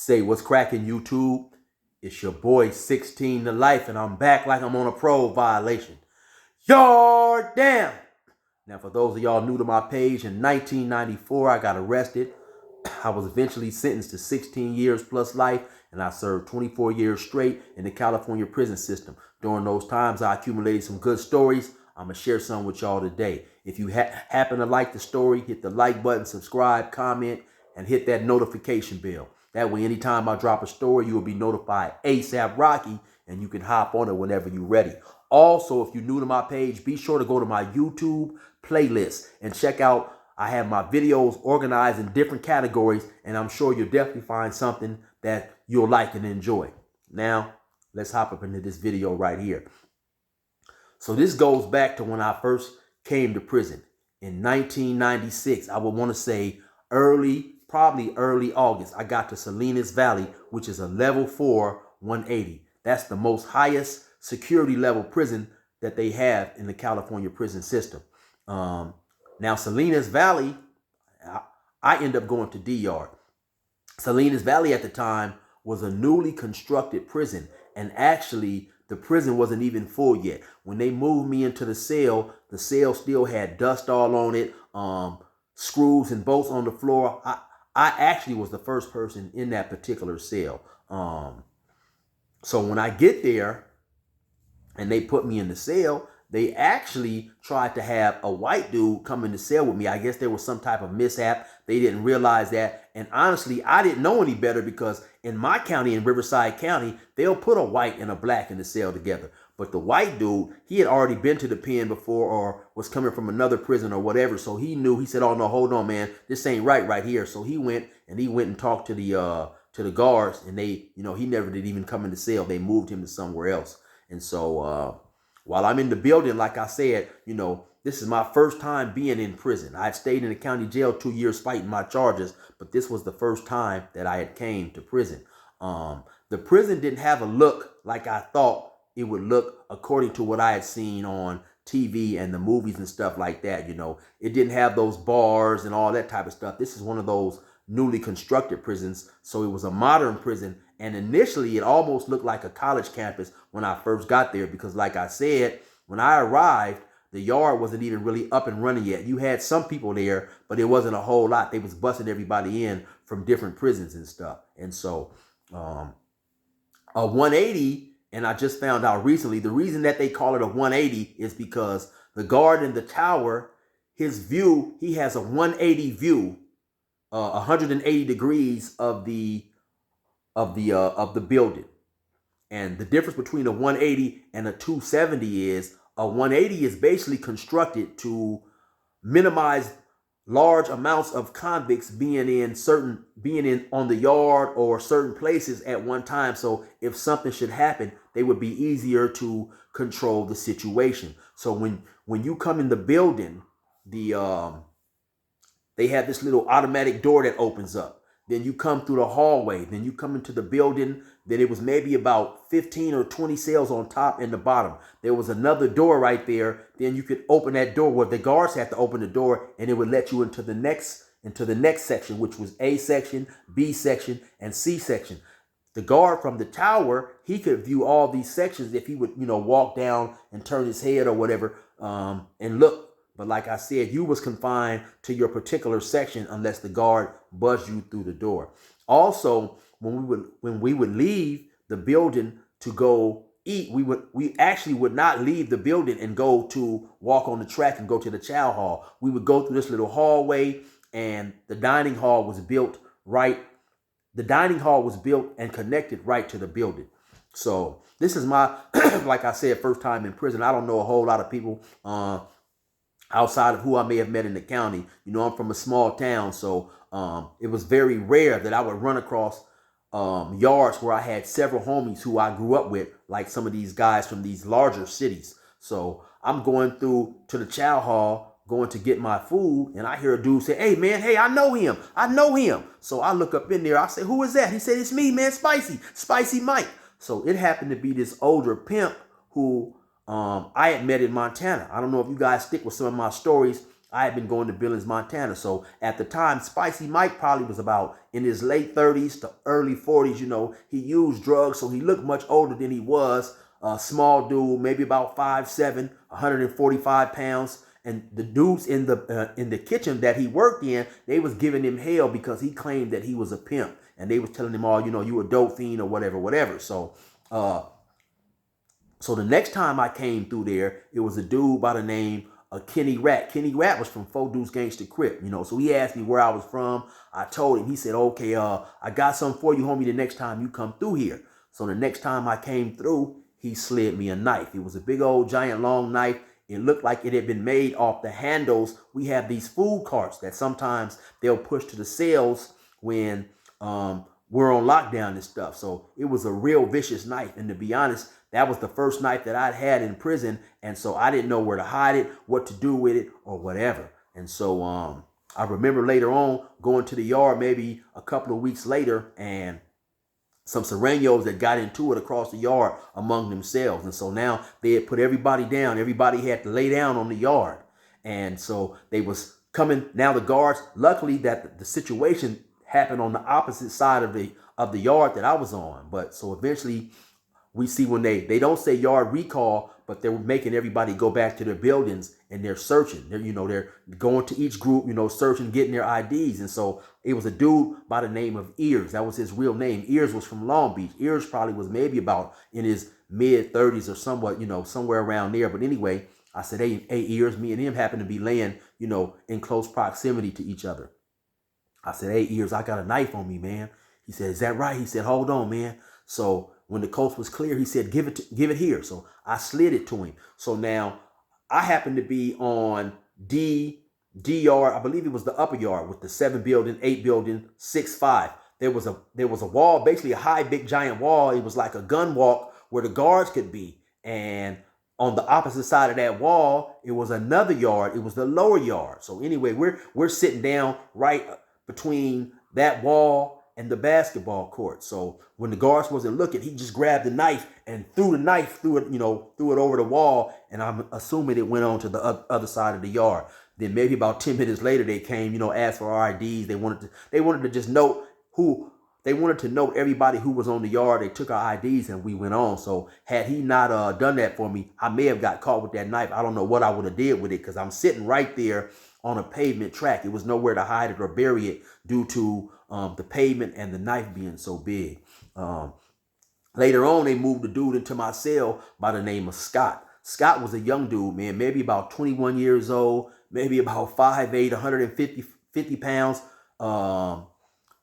Say what's cracking, YouTube? It's your boy 16 to life, and I'm back like I'm on a parole violation. Yard damn! Now, for those of y'all new to my page, in 1994, I got arrested. I was eventually sentenced to 16 years plus life, and I served 24 years straight in the California prison system. During those times, I accumulated some good stories. I'm going to share some with y'all today. If you happen to like the story, hit the like button, subscribe, comment, and hit that notification bell. That way, anytime I drop a story, you will be notified ASAP Rocky, and you can hop on it whenever you're ready. Also, if you're new to my page, be sure to go to my YouTube playlist and check out. I have my videos organized in different categories, and I'm sure you'll definitely find something that you'll like and enjoy. Now, let's hop up into this video right here. So this goes back to when I first came to prison in 1996. I would want to say probably early August. I got to Salinas Valley, which is a level 4 180. That's the most highest security level prison that they have in the California prison system. Now, Salinas Valley, I end up going to D-Yard. Salinas Valley at the time was a newly constructed prison, and actually the prison wasn't even full yet. When they moved me into the cell still had dust all on it, screws and bolts on the floor. I actually was the first person in that particular cell. So when I get there and they put me in the cell, they actually tried to have a white dude come in the cell with me. I guess there was some type of mishap. They didn't realize that. And honestly, I didn't know any better, because in my county, in Riverside County, they'll put a white and a black in the cell together. But the white dude, he had already been to the pen before, or was coming from another prison or whatever. So he knew. He said, "Oh no, hold on, man, this ain't right here." So he went and talked to the guards, and they, he never did even come in the cell. They moved him to somewhere else. And so while I'm in the building, like I said, this is my first time being in prison. I had stayed in the county jail 2 years fighting my charges, but this was the first time that I had came to prison. The prison didn't have a look like I thought it would look according to what I had seen on TV and the movies and stuff like that. It didn't have those bars and all that type of stuff. This is one of those newly constructed prisons, so it was a modern prison. And initially, it almost looked like a college campus when I first got there, because like I said, when I arrived, the yard wasn't even really up and running yet. You had some people there, but it wasn't a whole lot. They was busting everybody in from different prisons and stuff. And so a 180, and I just found out recently, the reason that they call it a 180 is because the guard in the tower, his view, he has a 180 view, 180 degrees of the building. And the difference between a 180 and a 270 is a 180 is basically constructed to minimize large amounts of convicts being in on the yard or certain places at one time. So if something should happen, they would be easier to control the situation. So when you come in the building, they have this little automatic door that opens up. Then you come through the hallway. Then you come into the building. Then it was maybe about 15 or 20 cells on top and the bottom. There was another door right there. Then you could open that door. Well, the guards had to open the door, and it would let you into the next section, which was A section, B section, and C section. The guard from the tower, he could view all these sections if he would, walk down and turn his head or whatever, and look. But like I said, you was confined to your particular section unless the guard buzzed you through the door. Also, when we would leave the building to go eat, we actually would not leave the building and go to walk on the track and go to the chow hall. We would go through this little hallway, and the dining hall was built and connected right to the building. So this is my, like I said, first time in prison. I don't know a whole lot of people outside of who I may have met in the county. I'm from a small town, so it was very rare that I would run across yards where I had several homies who I grew up with, like some of these guys from these larger cities. So I'm going through to the chow hall, going to get my food, and I hear a dude say, "Hey man, hey, I know him. So I look up in there. I say, "Who is that?" He said, "It's me, man, Spicy Mike." So it happened to be this older pimp who I had met in Montana. I don't know if you guys stick with some of my stories. I had been going to Billings, Montana. So at the time, Spicy Mike probably was about in his late 30s to early 40s. You know, he used drugs, so he looked much older than he was. A small dude, maybe about 5'7", 145 pounds. And the dudes in the kitchen that he worked in, they was giving him hell because he claimed that he was a pimp. And they was telling him, all, you know, you a dope fiend or whatever, whatever. So so the next time I came through there, it was a dude by the name of Kenny Rat. Kenny Rat was from Four Deuce Gangsta Crip, you know. So he asked me where I was from. I told him. He said, okay, I got something for you, homie, the next time you come through here. So the next time I came through, he slid me a knife. It was a big old giant long knife. It looked like it had been made off the handles. We have these food carts that sometimes they'll push to the cells when we're on lockdown and stuff. So it was a real vicious knife. And to be honest, that was the first knife that I'd had in prison. And so I didn't know where to hide it, what to do with it, or whatever. And so I remember later on going to the yard maybe a couple of weeks later, and some Serenos that got into it across the yard among themselves. And so now they had put everybody down. Everybody had to lay down on the yard. And so they was coming. Now the guards, luckily that the situation happened on the opposite side of the yard that I was on. But so eventually we see when they don't say yard recall, but they're making everybody go back to their buildings and they're searching. They're going to each group, searching, getting their IDs. And so it was a dude by the name of Ears. That was his real name. Ears was from Long Beach. Ears probably was maybe about in his mid 30s or somewhat, somewhere around there. But anyway, I said, hey, Ears, me and him happen to be laying, in close proximity to each other. I said, hey, Ears, I got a knife on me, man. He said, is that right? He said, hold on, man. So when the coast was clear, he said, give it here. So I slid it to him. So now I happened to be on D yard. I believe it was the upper yard with the 7 building, 8 building, 6-5. There was a wall, basically a high, big, giant wall. It was like a gun walk where the guards could be. And on the opposite side of that wall, it was another yard. It was the lower yard. So anyway, we're sitting down right between that wall and the basketball court. So when the guards wasn't looking, he just grabbed the knife and threw it over the wall. And I'm assuming it went on to the other side of the yard. Then maybe about 10 minutes later, they came, asked for our IDs. They wanted to just note they wanted to note everybody who was on the yard. They took our IDs and we went on. So had he not done that for me, I may have got caught with that knife. I don't know what I would have did with it because I'm sitting right there on a pavement track. It was nowhere to hide it or bury it due to the pavement and the knife being so big. Later on, they moved the dude into my cell by the name of Scott. Scott was a young dude, man, maybe about 21 years old, maybe about 5'8", 150 pounds.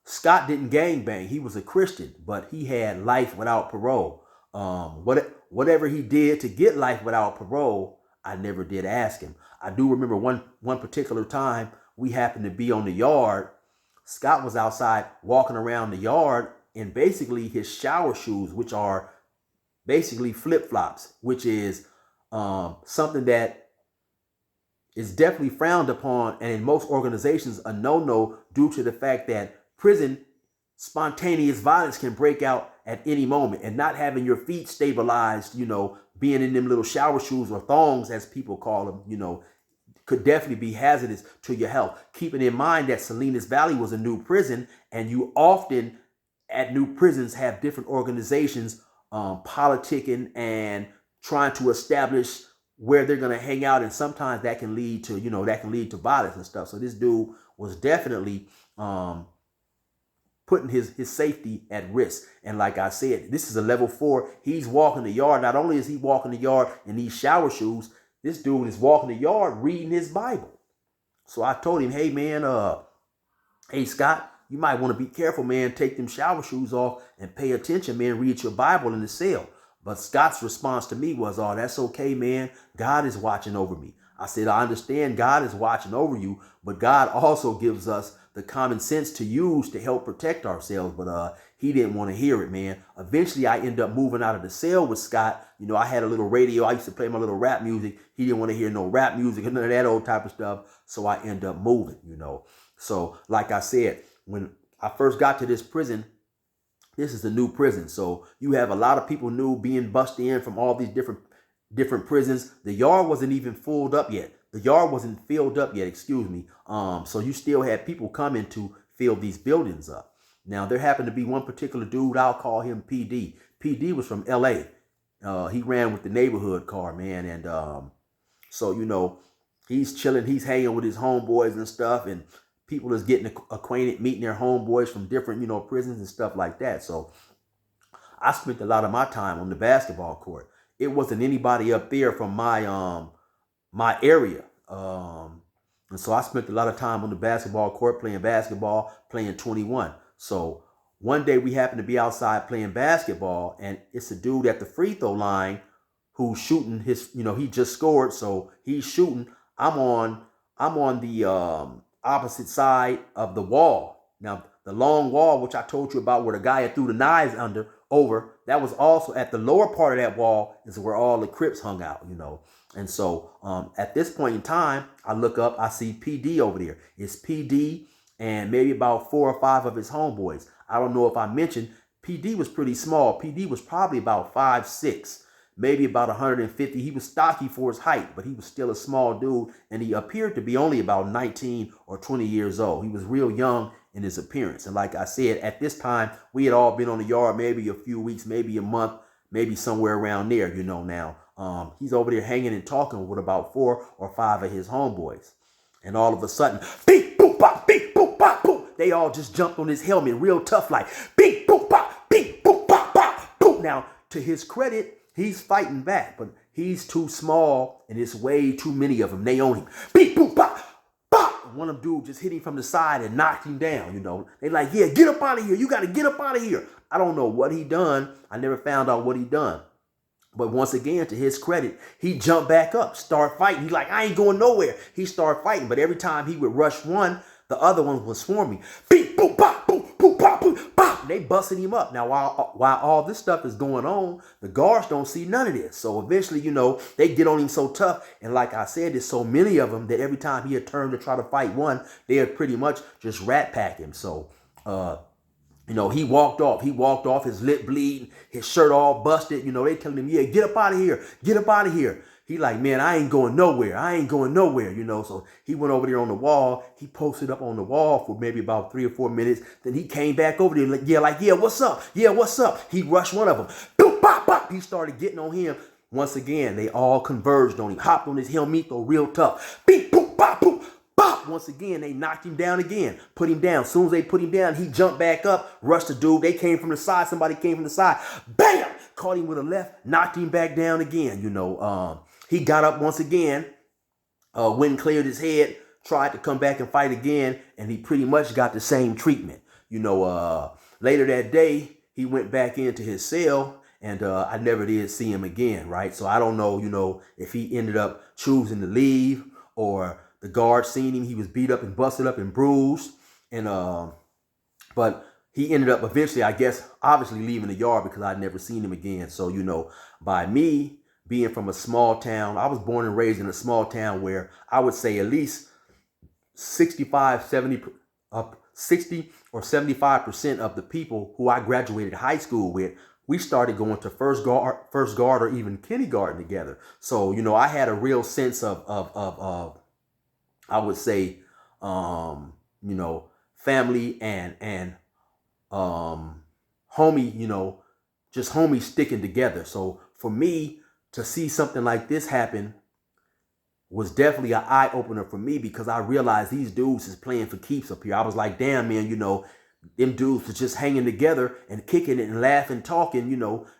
Scott didn't gangbang. He was a Christian, but he had life without parole. Whatever he did to get life without parole, I never did ask him. I do remember one particular time we happened to be on the yard. Scott was outside walking around the yard in basically his shower shoes, which are basically flip-flops, which is something that is definitely frowned upon, and in most organizations a no-no due to the fact that prison spontaneous violence can break out at any moment, and not having your feet stabilized, being in them little shower shoes or thongs as people call them, could definitely be hazardous to your health. Keeping in mind that Salinas Valley was a new prison, and you often at new prisons have different organizations politicking and trying to establish where they're going to hang out, and sometimes that can lead to violence and stuff. So this dude was definitely putting his safety at risk. And like I said, this is a level 4. He's walking the yard. Not only is he walking the yard in these shower shoes, this dude is walking the yard reading his Bible. So I told him, hey man, hey Scott, you might want to be careful, man. Take them shower shoes off and pay attention, man. Read your Bible in the cell. But Scott's response to me was, oh, that's okay, man. God is watching over me. I said, I understand God is watching over you, but God also gives us the common sense to use to help protect ourselves. But he didn't want to hear it, man. Eventually, I ended up moving out of the cell with Scott. I had a little radio. I used to play my little rap music. He didn't want to hear no rap music and none of that old type of stuff. So I ended up moving, So like I said, when I first got to this prison, this is a new prison. So you have a lot of people new being busted in from all these different prisons. The yard wasn't even filled up yet. the yard wasn't filled up yet, excuse me. So you still had people coming to fill these buildings up. Now, there happened to be one particular dude, I'll call him PD. PD was from LA. He ran with the neighborhood car, man. And so, he's chilling, he's hanging with his homeboys and stuff. And people is getting acquainted, meeting their homeboys from different, prisons and stuff like that. So I spent a lot of my time on the basketball court. It wasn't anybody up there from my area. And so I spent a lot of time on the basketball court playing basketball, playing 21. So one day we happened to be outside playing basketball, and it's a dude at the free throw line who's shooting his, he just scored, so he's shooting. I'm on the opposite side of the wall. Now, the long wall, which I told you about, where the guy had threw the knives over, that was also at the lower part of that wall is where all the Crips hung out, And so at this point in time, I look up, I see PD over there. It's PD and maybe about 4 or 5 of his homeboys. I don't know if I mentioned, PD was pretty small. PD was probably about 5'6", maybe about 150. He was stocky for his height, but he was still a small dude, and he appeared to be only about 19 or 20 years old. He was real young in his appearance. And like I said, at this time, we had all been on the yard maybe a few weeks, maybe a month, maybe somewhere around there, now. He's over there hanging and talking with about 4 or 5 of his homeboys. And all of a sudden, beep, boop, bop, beep, boop, bop, boop. They all just jumped on his helmet real tough, like beep, boop, bop, beep, boop, bop, bop, boop. Now, to his credit, he's fighting back, but he's too small and it's way too many of them. They own him. Beep, boop, bop, bop. And one of them dudes just hit him from the side and knocked him down, They like, yeah, get up out of here. You got to get up out of here. I don't know what he done. I never found out what he done. But once again, to his credit, he jumped back up, start fighting. He's like, I ain't going nowhere. He started fighting. But every time he would rush one, the other one was swarming. Beep, boop, bop, boop, boop, bop, boop, bop. And they busted him up. Now, while all this stuff is going on, the guards don't see none of this. So eventually, they get on him so tough. And like I said, there's so many of them that every time he had turned to try to fight one, they had pretty much just rat pack him. So, he walked off. He walked off, his lip bleeding, his shirt all busted. They telling him, yeah, get up out of here. Get up out of here. He like, man, I ain't going nowhere. I ain't going nowhere, So he went over there on the wall. He posted up on the wall for maybe about 3 or 4 minutes. Then he came back over there yeah, what's up? Yeah, what's up? He rushed one of them. Boop, bop, bop. He started getting on him. Once again, they all converged on him. Hopped on his helmet, real tough. Beep, boop, bop, boop. Bop! Once again, they knocked him down again. Put him down. As soon as they put him down, he jumped back up, rushed the dude. They came from the side. Somebody came from the side. Bam! Caught him with a left, knocked him back down again. He got up once again, went and cleared his head, tried to come back and fight again, and he pretty much got the same treatment. Later that day, he went back into his cell, and I never did see him again, right? So I don't know, if he ended up choosing to leave or the guard seen him. He was beat up and busted up and bruised. But he ended up eventually, I guess, obviously leaving the yard because I'd never seen him again. So, by me being from a small town, I was born and raised in a small town where I would say at least 60 or 75% of the people who I graduated high school with, we started going to first guard or even kindergarten together. So, I had a real sense of I would say, family and homie, just homies sticking together. So for me to see something like this happen was definitely an eye opener for me because I realized these dudes is playing for keeps up here. I was like, damn, man, them dudes was just hanging together and kicking it and laughing, talking,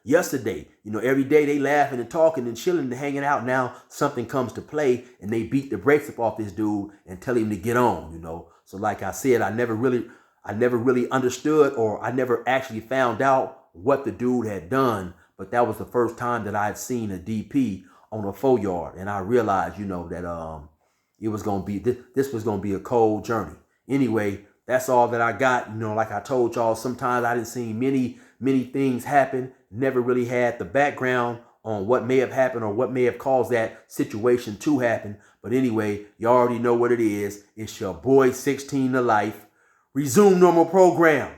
yesterday. Every day they laughing and talking and chilling and hanging out. Now something comes to play and they beat the brakes up off this dude and tell him to get on, So like I said, I never really understood, or I never actually found out what the dude had done. But that was the first time that I had seen a DP on a 4 yard. And I realized, that it was going to be, this was going to be a cold journey. Anyway, that's all that I got. Like I told y'all, sometimes I didn't see many things happen. Never really had the background on what may have happened or what may have caused that situation to happen. But anyway, you already know what it is. It's your boy 16 to life. Resume normal program.